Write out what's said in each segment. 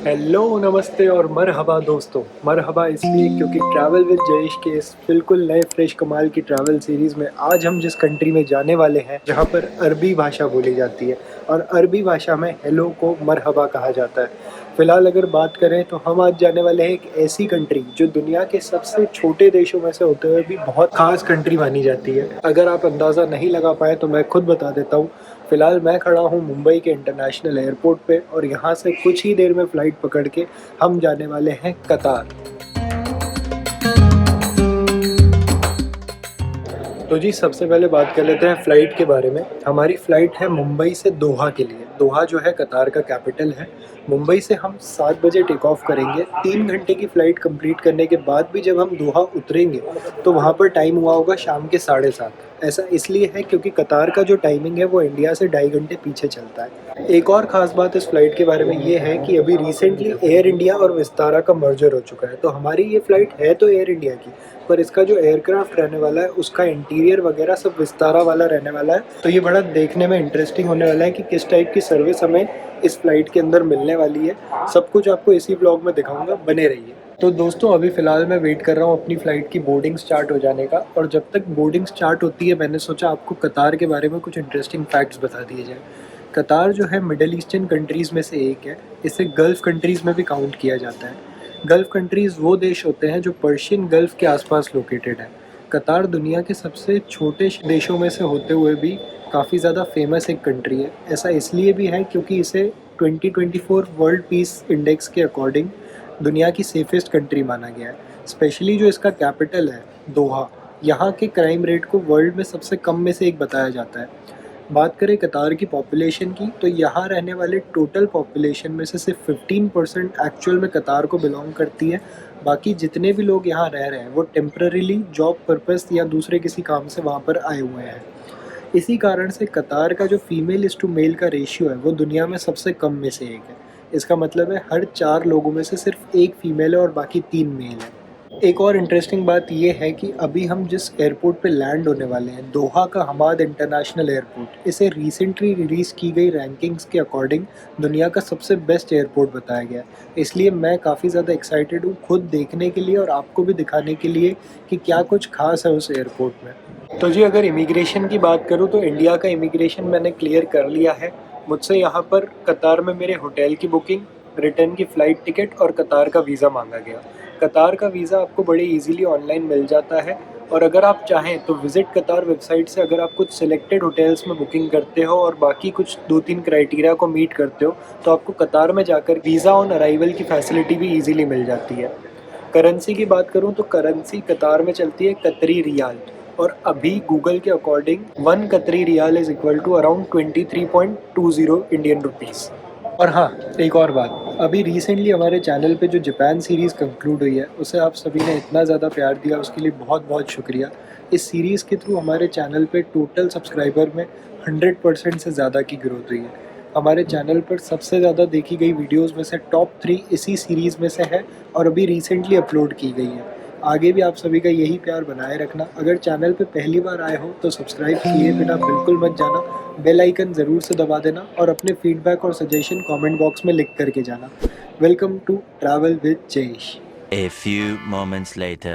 Hello नमस्ते और मरहबा दोस्तों। मरहबा इसलिए क्योंकि ट्रैवल विद जयेश के इस बिल्कुल नए फ्रेश कमाल की ट्रैवल सीरीज़ में आज हम जिस कंट्री में जाने वाले हैं जहां पर अरबी भाषा बोली जाती है और अरबी भाषा में हेलो को मरहबा कहा जाता है। फ़िलहाल अगर बात करें तो हम आज जाने वाले हैं एक ऐसी कंट्री जो दुनिया के सबसे छोटे देशों में से होते हुए भी बहुत ख़ास कंट्री मानी जाती है। अगर आप अंदाज़ा नहीं लगा पाए तो मैं खुद बता देता हूँ। फ़िलहाल मैं खड़ा हूँ मुंबई के इंटरनेशनल एयरपोर्ट पे और यहाँ से कुछ ही देर में फ़्लाइट पकड़ के हम जाने वाले हैं कतार। तो जी सबसे पहले बात कर लेते हैं फ़्लाइट के बारे में। हमारी फ़्लाइट है मुंबई से दोहा के लिए। दोहा जो है कतार का कैपिटल है। मुंबई से हम 7 बजे टेक ऑफ करेंगे। 3 घंटे की फ़्लाइट कंप्लीट करने के बाद भी जब हम दोहा उतरेंगे तो वहाँ पर टाइम हुआ होगा शाम के 7:30। ऐसा इसलिए है क्योंकि कतार का जो टाइमिंग है वो इंडिया से 2.5 घंटे पीछे चलता है। एक और ख़ास बात इस फ़्लाइट के बारे में ये है कि अभी रिसेंटली एयर इंडिया और विस्तारा का मर्जर हो चुका है। तो हमारी ये फ़्लाइट है तो एयर इंडिया की, पर इसका जो एयरक्राफ्ट रहने वाला है उसका इंटीरियर वगैरह सब विस्तारा वाला रहने वाला है। तो ये बड़ा देखने में इंटरेस्टिंग होने वाला है कि किस टाइप की सर्विस हमें इस फ्लाइट के अंदर मिलने वाली है। सब कुछ आपको इसी ब्लॉग में दिखाऊंगा, बने रहिए। तो दोस्तों अभी फ़िलहाल मैं वेट कर रहा हूँ अपनी फ़्लाइट की बोर्डिंग स्टार्ट हो जाने का, और जब तक बोर्डिंग स्टार्ट होती है मैंने सोचा आपको कतार के बारे में कुछ इंटरेस्टिंग फैक्ट्स बता दिए जाए। कतार जो है मिडल ईस्टर्न कंट्रीज़ में से एक है। इसे गल्फ़ कंट्रीज़ में भी काउंट किया जाता है। गल्फ़ कंट्रीज़ वो देश होते हैं जो पर्शियन गल्फ़ के आसपास लोकेटेड है। कतार दुनिया के सबसे छोटे देशों में से होते हुए भी काफ़ी ज़्यादा फेमस एक कंट्री है। ऐसा इसलिए भी है क्योंकि इसे 2024 वर्ल्ड पीस इंडेक्स के अकॉर्डिंग दुनिया की सेफेस्ट कंट्री माना गया है। स्पेशली जो इसका कैपिटल है दोहा, यहाँ के क्राइम रेट को वर्ल्ड में सबसे कम में से एक बताया जाता है। बात करें कतार की पॉपुलेशन की तो यहाँ रहने वाले टोटल पॉपुलेशन में से सिर्फ 15% एक्चुअल में कतार को बिलोंग करती है। बाकी जितने भी लोग यहाँ रह रहे हैं वो टेम्पररीली जॉब पर्पस या दूसरे किसी काम से वहाँ पर आए हुए हैं। इसी कारण से कतार का जो फीमेल इस टू मेल का रेशियो है वो दुनिया में सबसे कम में से एक है। इसका मतलब है हर 4 लोगों में से सिर्फ एक फीमेल है और बाकी 3 मेल है। एक और इंटरेस्टिंग बात ये है कि अभी हम जिस एयरपोर्ट पे लैंड होने वाले हैं, दोहा का हमाद इंटरनेशनल एयरपोर्ट, इसे रिसेंटली रिलीज़ की गई रैंकिंग्स के अकॉर्डिंग दुनिया का सबसे बेस्ट एयरपोर्ट बताया गया है। इसलिए मैं काफ़ी ज़्यादा एक्साइटेड हूँ खुद देखने के लिए और आपको भी दिखाने के लिए कि क्या कुछ खास है उस एयरपोर्ट में। तो जी अगर इमिग्रेशन की बात करूँ तो इंडिया का इमिग्रेशन मैंने क्लियर कर लिया है। मुझसे यहाँ पर कतार में मेरे होटल की बुकिंग, रिटर्न की फ़्लाइट टिकट और कतार का वीज़ा मांगा गया। कतार का वीज़ा आपको बड़े इजीली ऑनलाइन मिल जाता है, और अगर आप चाहें तो विज़िट कतार वेबसाइट से अगर आप कुछ सिलेक्टेड होटल्स में बुकिंग करते हो और बाकी कुछ 2-3 क्राइटेरिया को मीट करते हो तो आपको कतार में जाकर वीज़ा ऑन अराइवल की फैसिलिटी भी इजीली मिल जाती है। करेंसी की बात करूं तो करेंसी कतार में चलती है कतरी रियाल, और अभी गूगल के according 1 Qatari riyal is equal to around 23.20 Indian rupees. और हाँ, एक और बात, अभी रिसेंटली हमारे चैनल पे जो जापान सीरीज़ कंक्लूड हुई है उसे आप सभी ने इतना ज़्यादा प्यार दिया उसके लिए बहुत बहुत शुक्रिया। इस सीरीज़ के थ्रू हमारे चैनल पे टोटल सब्सक्राइबर में 100% से ज़्यादा की ग्रोथ हुई है। हमारे चैनल पर सबसे ज़्यादा देखी गई वीडियोज़ में से टॉप 3 इसी सीरीज़ में से है और अभी रिसेंटली अपलोड की गई है। आगे भी आप सभी का यही प्यार बनाए रखना। अगर चैनल पे पहली बार आए हो तो सब्सक्राइब किए बिना बिल्कुल मत जाना, बेल आइकन ज़रूर से दबा देना और अपने फीडबैक और सजेशन कमेंट बॉक्स में लिख करके जाना। Welcome to travel with Jayesh. A few moments later.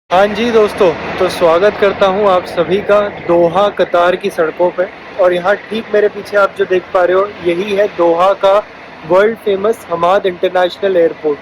हाँ जी दोस्तों, तो स्वागत करता हूँ आप सभी का दोहा कतार की सड़कों पे। और यहाँ ठीक मेरे पीछे आप जो देख पा रहे हो यही है दोहा का world famous Hamad international airport,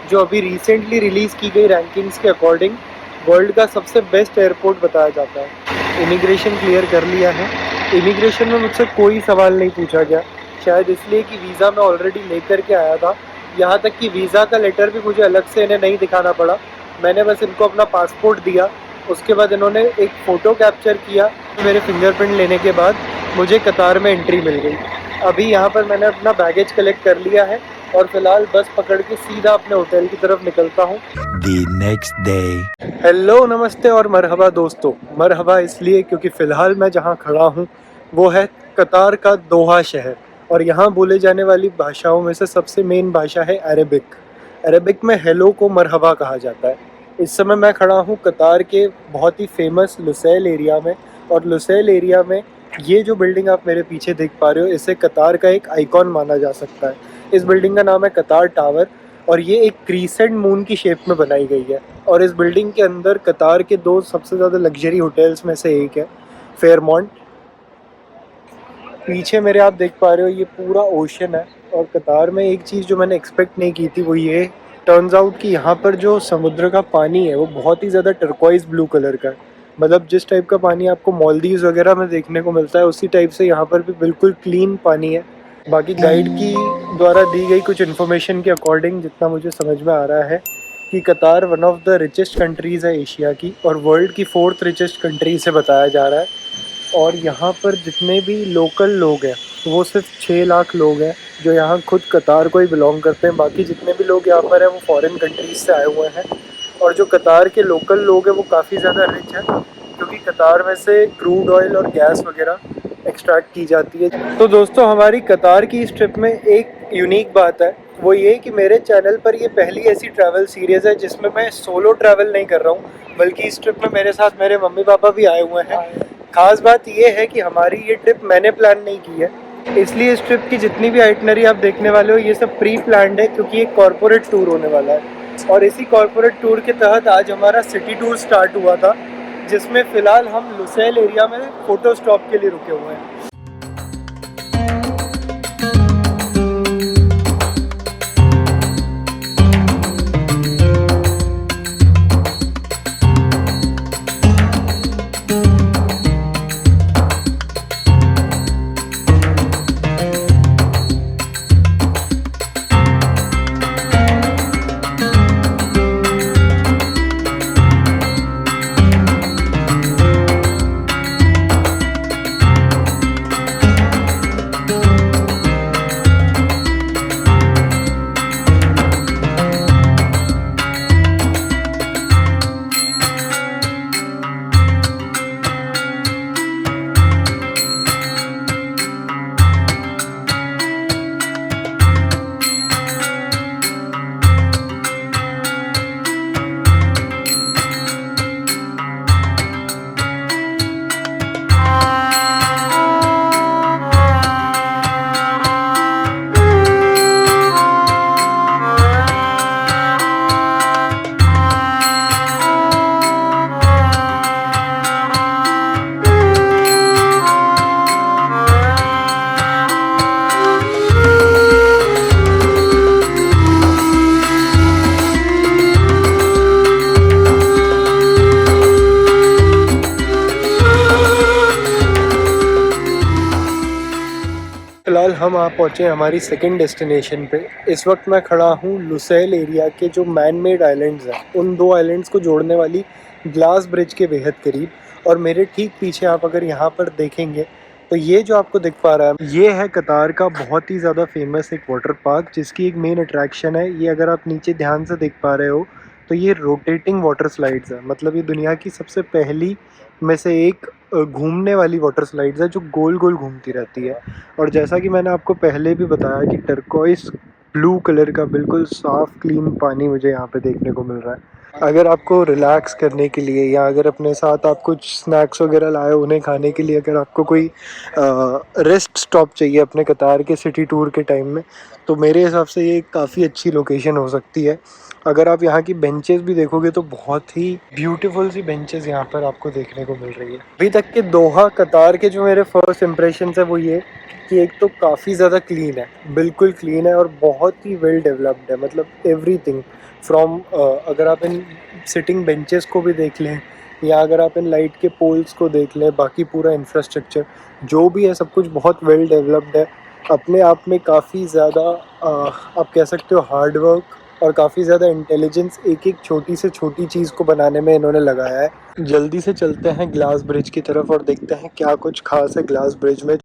जो अभी रिसेंटली रिलीज़ की गई रैंकिंग्स के अकॉर्डिंग वर्ल्ड का सबसे बेस्ट एयरपोर्ट बताया जाता है। इमिग्रेशन क्लियर कर लिया है। इमिग्रेशन में मुझसे कोई सवाल नहीं पूछा गया, शायद इसलिए कि वीज़ा मैं ऑलरेडी लेकर के आया था। यहाँ तक कि वीज़ा का लेटर भी मुझे अलग से इन्हें नहीं दिखाना पड़ा, मैंने बस इनको अपना पासपोर्ट दिया। उसके बाद इन्होंने एक फ़ोटो कैप्चर किया, मेरे फिंगरप्रिंट लेने के बाद मुझे कतार में एंट्री मिल गई। अभी यहाँ पर मैंने अपना बैगेज कलेक्ट कर लिया है और फिलहाल बस पकड़ के सीधा अपने होटल की तरफ निकलता हूँ। The next day. हेलो, नमस्ते और मरहबा दोस्तों। मरहबा इसलिए क्योंकि फ़िलहाल मैं जहाँ खड़ा हूँ वो है कतार का दोहा शहर, और यहाँ बोले जाने वाली भाषाओं में से सबसे मेन भाषा है अरेबिक। अरेबिक में हेलो को मरहबा कहा जाता है। इस समय मैं खड़ा हूँ कतार के बहुत ही फेमस लुसैल एरिया में, और लुसैल एरिया में ये जो बिल्डिंग आप मेरे पीछे देख पा रहे हो, इसे कतार का एक आइकॉन माना जा सकता है। इस बिल्डिंग का नाम है कतार टावर, और ये एक क्रीसेंट मून की शेप में बनाई गई है। और इस बिल्डिंग के अंदर कतार के दो सबसे ज़्यादा लग्जरी होटल्स में से एक है फेयरमॉन्ट। पीछे मेरे आप देख पा रहे हो ये पूरा ओशन है। और कतार में एक चीज़ जो मैंने एक्सपेक्ट नहीं की थी वो ये टर्न्स आउट कि यहाँ पर जो समुद्र का पानी है वो बहुत ही ज़्यादा टर्कोइज ब्लू कलर का है। मतलब जिस टाइप का पानी आपको मालदीव्स वगैरह में देखने को मिलता है, उसी टाइप से यहाँ पर भी बिल्कुल क्लीन पानी है। बाकी गाइड की द्वारा दी गई कुछ इन्फॉर्मेशन के अकॉर्डिंग जितना मुझे समझ में आ रहा है कि कतार one of the richest countries है एशिया की, और वर्ल्ड की 4th रिचेस्ट कंट्री से बताया जा रहा है। और यहाँ पर जितने भी लोकल लोग हैं वो सिर्फ 6 लाख लोग हैं जो यहाँ खुद कतार को ही बिलोंग करते हैं। बाकी जितने भी लोग यहाँ पर हैं वो फॉरेन कंट्रीज से आए हुए हैं। और जो कतार के लोकल लोग हैं वो काफ़ी ज़्यादा रिच हैं, क्योंकि कतार में से क्रूड ऑयल और गैस वगैरह एक्सट्रैक्ट की जाती है। तो दोस्तों, हमारी कतार की इस ट्रिप में एक यूनिक बात है, वो ये कि मेरे चैनल पर ये पहली ऐसी ट्रैवल सीरीज़ है जिसमें मैं सोलो ट्रैवल नहीं कर रहा हूँ, बल्कि इस ट्रिप में मेरे साथ मेरे मम्मी पापा भी आए हुए हैं। खास बात ये है कि हमारी ये ट्रिप मैंने प्लान नहीं की है, इसलिए इस ट्रिप की जितनी भी आइटनरी आप देखने वाले हो ये सब प्री प्लान्ड है, क्योंकि एक कॉर्पोरेट टूर होने वाला है। और इसी कॉर्पोरेट टूर के तहत आज हमारा सिटी टूर स्टार्ट हुआ था, जिसमें फ़िलहाल हम लुसैल एरिया में फ़ोटो स्टॉप के लिए रुके हुए हैं। फिलहाल हम आ पहुँचे हमारी सेकंड डेस्टिनेशन पे। इस वक्त मैं खड़ा हूँ लुसैल एरिया के जो मैन मेड आइलैंड्स हैं, उन दो आइलैंड्स को जोड़ने वाली ग्लास ब्रिज के बेहद करीब। और मेरे ठीक पीछे आप अगर यहाँ पर देखेंगे तो ये जो आपको दिख पा रहा है ये है कतार का बहुत ही ज़्यादा फेमस एक वाटर पार्क, जिसकी एक मेन अट्रैक्शन है ये। अगर आप नीचे ध्यान से देख पा रहे हो तो ये रोटेटिंग वाटर स्लाइड्स है। मतलब ये दुनिया की सबसे पहली में से एक घूमने वाली वाटर स्लाइड्स है जो गोल गोल घूमती रहती है। और जैसा कि मैंने आपको पहले भी बताया कि टर्कोइस ब्लू कलर का बिल्कुल साफ़ क्लीन पानी मुझे यहाँ पे देखने को मिल रहा है। अगर आपको रिलैक्स करने के लिए, या अगर अपने साथ आप कुछ स्नैक्स वगैरह लाए उन्हें खाने के लिए, अगर आपको कोई रेस्ट स्टॉप चाहिए अपने कतार के सिटी टूर के टाइम में, तो मेरे हिसाब से ये काफ़ी अच्छी लोकेशन हो सकती है। अगर आप यहाँ की बेंचेस भी देखोगे तो बहुत ही ब्यूटीफुल सी बेंचेस यहाँ पर आपको देखने को मिल रही है। अभी तक के दोहा कतार के जो मेरे फर्स्ट इम्प्रेशन है वो ये कि एक तो काफ़ी ज़्यादा क्लीन है, बिल्कुल क्लीन है और बहुत ही वेल डेवलप्ड है। मतलब एवरीथिंग फ्रॉम अगर आप इन सिटिंग बेंचेस को भी देख लें या अगर आप इन लाइट के पोल्स को देख लें, बाकी पूरा इंफ्रास्ट्रक्चर जो भी है सब कुछ बहुत वेल डेवलप्ड है। अपने आप में काफ़ी ज़्यादा आप कह सकते हो हार्ड वर्क और काफ़ी ज़्यादा इंटेलिजेंस एक एक छोटी से छोटी चीज़ को बनाने में इन्होंने लगाया है। जल्दी से चलते हैं ग्लास ब्रिज की तरफ और देखते हैं क्या कुछ खास है ग्लास ब्रिज में।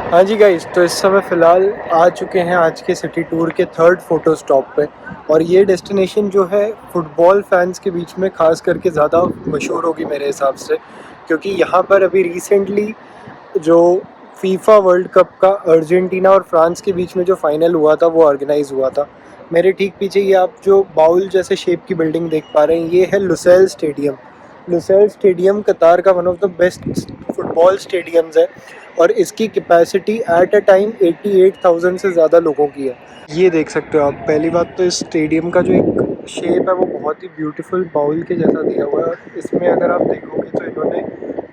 हाँ जी गाइस, तो इस समय फ़िलहाल आ चुके हैं आज के सिटी टूर के थर्ड फ़ोटो स्टॉप पे। और ये डेस्टिनेशन जो है फुटबॉल फैंस के बीच में ख़ास करके ज़्यादा मशहूर होगी मेरे हिसाब से, क्योंकि यहाँ पर अभी रिसेंटली जो फीफा वर्ल्ड कप का अर्जेंटीना और फ्रांस के बीच में जो फाइनल हुआ था वो ऑर्गेनाइज़ हुआ था। मेरे ठीक पीछे ये आप जो बाउल जैसे शेप की बिल्डिंग देख पा रहे हैं, ये है लुसेल स्टेडियम। लुसेल स्टेडियम कतार का one of the best football stadiums है और इसकी कैपेसिटी एट अ टाइम 88,000 से ज़्यादा लोगों की है। ये देख सकते हो आप। पहली बात तो इस स्टेडियम का जो एक शेप है वो बहुत ही ब्यूटीफुल बाउल के जैसा दिया हुआ है। इसमें अगर आप देखोगे तो इन्होंने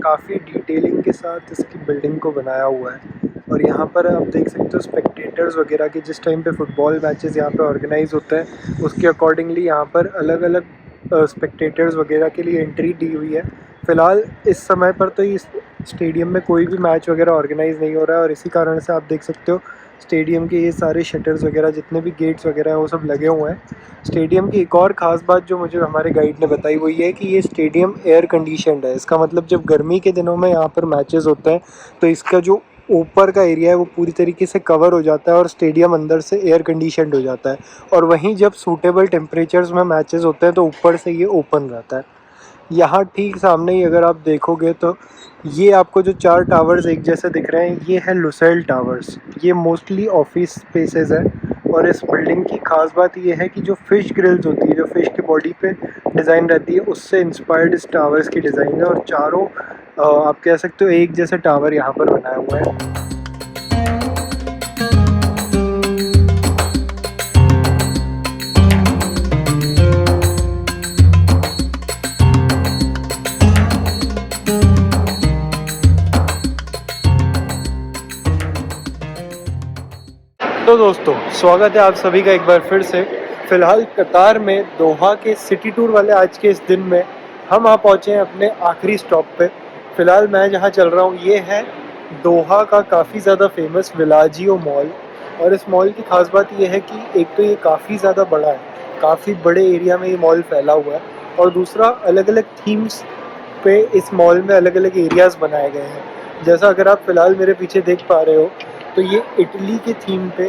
काफ़ी डिटेलिंग के साथ इसकी बिल्डिंग को बनाया हुआ है। और यहाँ पर आप देख सकते हो स्पेक्टेटर्स वगैरह के जिस टाइम पे फुटबॉल मैचेस यहाँ पे ऑर्गेनाइज होते हैं उसके अकॉर्डिंगली यहाँ पर अलग अलग स्पेक्टेटर्स वगैरह के लिए एंट्री दी हुई है। फ़िलहाल इस समय पर तो इस स्टेडियम में कोई भी मैच वगैरह ऑर्गेनाइज नहीं हो रहा है और इसी कारण से आप देख सकते हो स्टेडियम के ये सारे शटर्स वगैरह जितने भी गेट्स वगैरह हैं वो सब लगे हुए हैं। स्टेडियम की एक और ख़ास बात जो मुझे हमारे गाइड ने बताई वो ये है कि ये स्टेडियम एयर कंडीशनड है। इसका मतलब जब गर्मी के दिनों में यहाँ पर मैचेस होते हैं तो इसका जो ऊपर का एरिया है वो पूरी तरीके से कवर हो जाता है और स्टेडियम अंदर से एयर कंडीशनड हो जाता है। और वहीं जब सूटेबल टेम्परेचर्स में मैचेस होते हैं तो ऊपर से ये ओपन रहता है। यहाँ ठीक सामने ही अगर आप देखोगे तो ये आपको जो 4 टावर्स एक जैसे दिख रहे हैं ये है लुसेल टावर्स। ये मोस्टली ऑफिस स्पेसेस है और इस बिल्डिंग की ख़ास बात ये है कि जो फ़िश ग्रिल्स होती है, जो फ़िश की बॉडी पे डिज़ाइन रहती है, उससे इंस्पायर्ड इस टावर्स की डिज़ाइन है। और चारों आप कह सकते हो एक जैसे टावर यहाँ पर बनाए हुए हैं। तो दोस्तों, स्वागत है आप सभी का एक बार फिर से। फ़िलहाल कतार में दोहा के सिटी टूर वाले आज के इस दिन में हम आ पहुँचे हैं अपने आखिरी स्टॉप पे। फ़िलहाल मैं जहाँ चल रहा हूँ ये है दोहा का काफ़ी ज़्यादा फेमस विलाजियो मॉल। और इस मॉल की ख़ास बात ये है कि एक तो ये काफ़ी ज़्यादा बड़ा है, काफ़ी बड़े एरिया में ये मॉल फैला हुआ है और दूसरा अलग अलग थीम्स पे इस मॉल में अलग अलग एरियाज़ बनाए गए हैं। जैसा अगर आप फ़िलहाल मेरे पीछे देख पा रहे हो तो ये इटली के थीम पे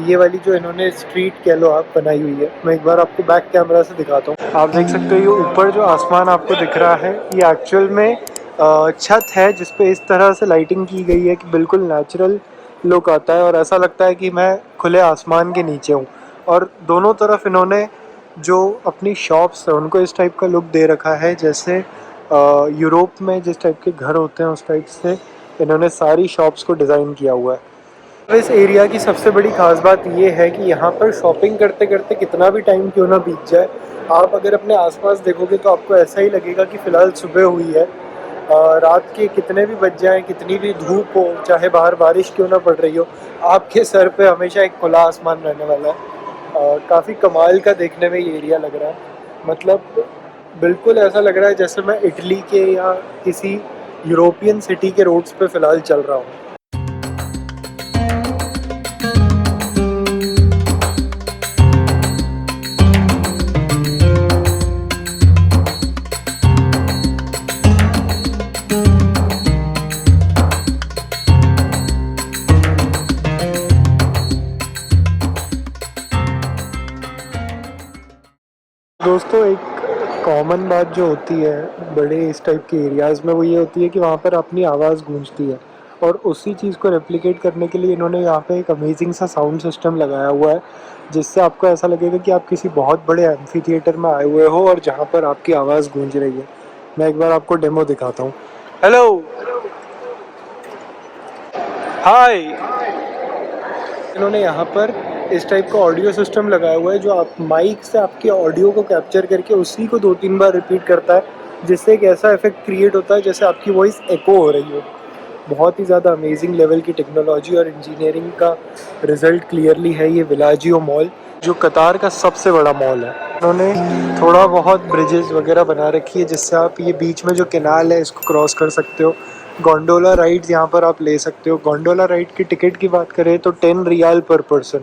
ये वाली जो इन्होंने स्ट्रीट कह लो आप बनाई हुई है। मैं एक बार आपको बैक कैमरा से दिखाता हूँ। आप देख सकते हो ये ऊपर जो आसमान आपको दिख रहा है ये एक्चुअल में छत है जिस पे इस तरह से लाइटिंग की गई है कि बिल्कुल नेचुरल लुक आता है और ऐसा लगता है कि मैं खुले आसमान के नीचे हूँ। और दोनों तरफ इन्होंने जो अपनी शॉप्स है उनको इस टाइप का लुक दे रखा है जैसे यूरोप में जिस टाइप के घर होते हैं उस टाइप से इन्होंने सारी शॉप्स को डिज़ाइन किया हुआ है। इस एरिया की सबसे बड़ी ख़ास बात ये है कि यहाँ पर शॉपिंग करते करते कितना भी टाइम क्यों ना बीत जाए, आप अगर अपने आसपास देखोगे तो आपको ऐसा ही लगेगा कि फ़िलहाल सुबह हुई है। रात के कितने भी बज जाएँ, कितनी भी धूप हो, चाहे बाहर बारिश क्यों ना पड़ रही हो, आपके सर पे हमेशा एक खुला आसमान रहने वाला है। काफ़ी कमाल का देखने में ये एरिया लग रहा है। मतलब बिल्कुल ऐसा लग रहा है जैसे मैं इटली के या किसी यूरोपियन सिटी के रोड्स पे फ़िलहाल चल रहा हूँ। दोस्तों एक कॉमन बात जो होती है बड़े इस टाइप के एरियाज़ में वो ये होती है कि वहाँ पर अपनी आवाज़ गूंजती है, और उसी चीज़ को रेप्लिकेट करने के लिए इन्होंने यहाँ पे एक अमेजिंग सा साउंड सिस्टम लगाया हुआ है, जिससे आपको ऐसा लगेगा कि आप किसी बहुत बड़े एम्फी थिएटर में आए हुए हो और जहाँ पर आपकी आवाज़ गूंज रही है। मैं एक बार आपको डेमो दिखाता हूँ। हेलो, हाय। इन्होंने यहाँ पर इस टाइप का ऑडियो सिस्टम लगाया हुआ है जो आप माइक से आपके ऑडियो को कैप्चर करके उसी को 2-3 बार रिपीट करता है, जिससे एक ऐसा इफेक्ट क्रिएट होता है जैसे आपकी वॉइस एको हो रही हो। बहुत ही ज़्यादा अमेजिंग लेवल की टेक्नोलॉजी और इंजीनियरिंग का रिजल्ट क्लियरली है ये विलाजियो मॉल, जो कतार का सबसे बड़ा मॉल है। उन्होंने थोड़ा बहुत ब्रिजेस वगैरह बना रखी है जिससे आप ये बीच में जो कैनाल है इसको क्रॉस कर सकते हो। गोंडोला राइड्स यहाँ पर आप ले सकते हो। गोंडोला राइड की टिकट की बात करें तो 10 रियाल पर पर्सन,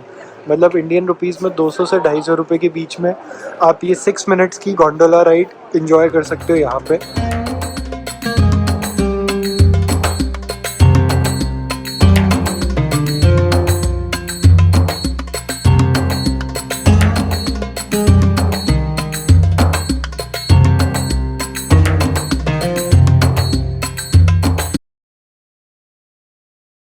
मतलब इंडियन रुपीज़ में 200 से 250 रुपये के बीच में आप ये 6 मिनट्स की गोंडोला राइड इंजॉय कर सकते हो यहाँ पे।